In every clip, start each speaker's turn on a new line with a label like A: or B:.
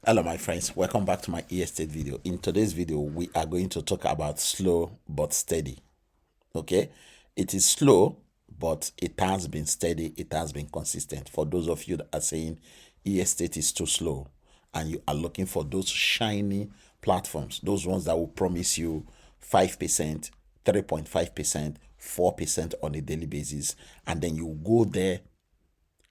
A: Hello my friends, welcome back to my estate video. In today's video we are going to talk about slow but steady. Okay, it is slow but it has been steady, it has been consistent. For those of you that are saying estate is too slow and you are looking for those shiny platforms, those ones that will promise you 5%, 3.5%, 4% on a daily basis, and then you go there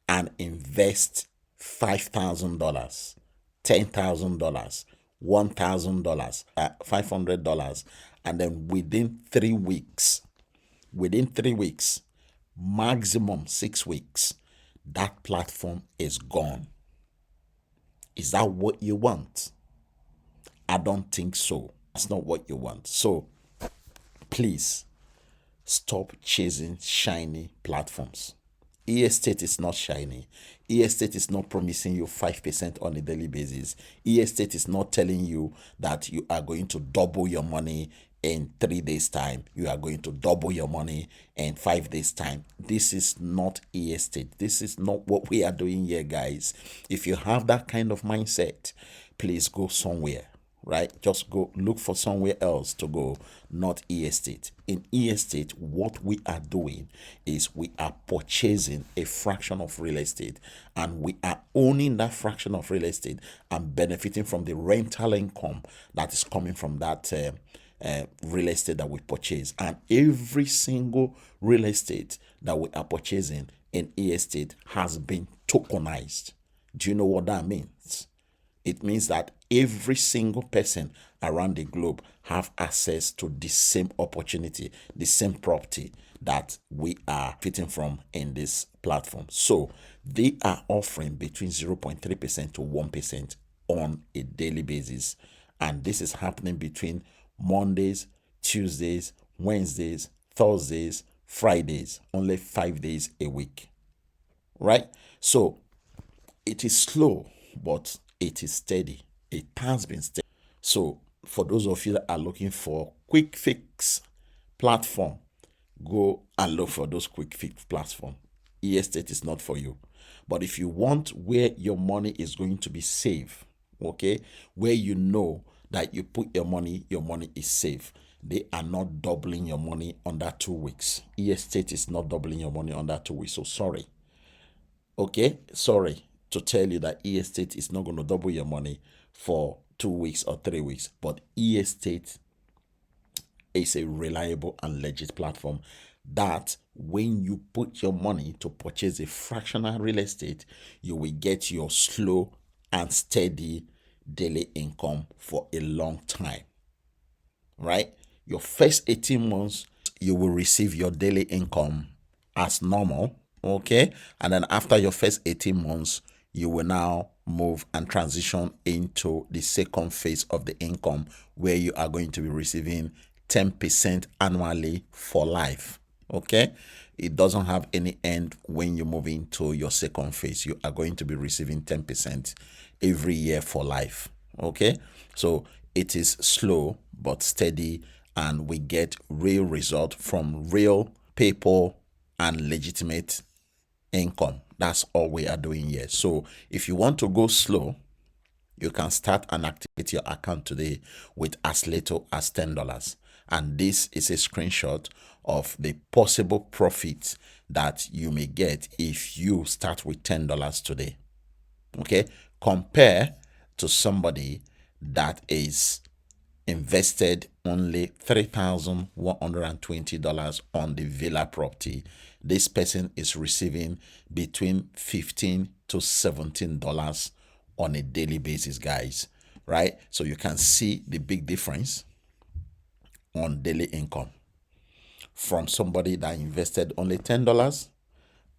A: and invest $5,000, $10,000, $1,000, $500, and then within 3 weeks, maximum 6 weeks, that platform is gone. Is that what you want? I don't think so. That's not what you want. So please stop chasing shiny platforms. E-estate is not shiny. E-estate is not promising you 5% on a daily basis. E-estate is not telling you that you are going to double your money in 3 days time. You are going to double your money in 5 days time. This is not e-estate. This is not what we are doing here, guys. If you have that kind of mindset, please go somewhere, right? Just go look for somewhere else to go, not e-estate. In e-estate, what we are doing is we are purchasing a fraction of real estate and we are owning that fraction of real estate and benefiting from the rental income that is coming from that real estate that we purchase. And every single real estate that we are purchasing in e-estate has been tokenized. Do you know what that means? It means that every single person around the globe have access to the same opportunity, the same property that we are fitting from in this platform. So they are offering between 0.3% to 1% on a daily basis. And this is happening between Mondays, Tuesdays, Wednesdays, Thursdays, Fridays, only 5 days a week. Right? So it is slow, but it is steady. It has been steady. So for those of you that are looking for quick fix platform, go and look for those quick fix platform. E-estate is not for you. But if you want where your money is going to be safe, okay, where you know that you put your money is safe. They are not doubling your money under 2 weeks. E-estate is not doubling your money under 2 weeks. So sorry. Okay, sorry to tell you that e-estate is not going to double your money for 2 weeks or 3 weeks, but e-estate is a reliable and legit platform that when you put your money to purchase a fractional real estate, you will get your slow and steady daily income for a long time. Right? Your first 18 months, you will receive your daily income as normal. Okay. And then after your first 18 months, you will now move and transition into the second phase of the income where you are going to be receiving 10% annually for life. Okay. It doesn't have any end when you move into your second phase. You are going to be receiving 10% every year for life. Okay. So it is slow but steady, and we get real result from real people and legitimate income. That's all we are doing here. So if you want to go slow, you can start and activate your account today with as little as $10. And this is a screenshot of the possible profit that you may get if you start with $10 today. Okay, compare to somebody that is invested only $3,120 on the villa property. This person is receiving between $15 to $17 on a daily basis, guys. Right? So you can see the big difference on daily income from somebody that invested only $10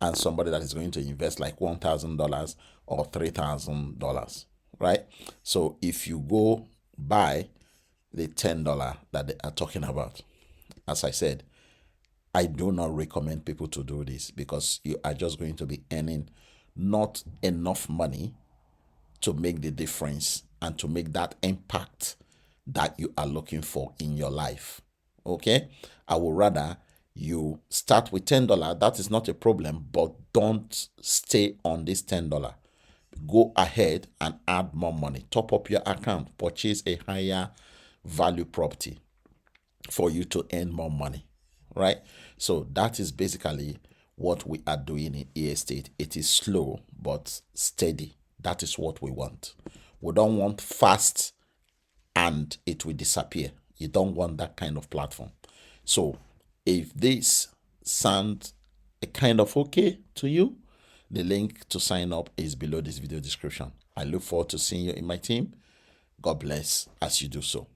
A: and somebody that is going to invest like $1,000 or $3,000. Right? So if you go buy the $10 that they are talking about, as I said, I do not recommend people to do this because you are just going to be earning not enough money to make the difference and to make that impact that you are looking for in your life. Okay, I would rather you start with $10. That is not a problem, but don't stay on this $10. go ahead and add more money, top up your account, purchase a higher value property for you to earn more money, right? So that is basically what we are doing in estate. It is slow but steady. That is what we want. We don't want fast and it will disappear. You don't want that kind of platform. So if this sounds kind of okay to you, the link to sign up is below this video description. I look forward to seeing you in my team. God bless as you do so.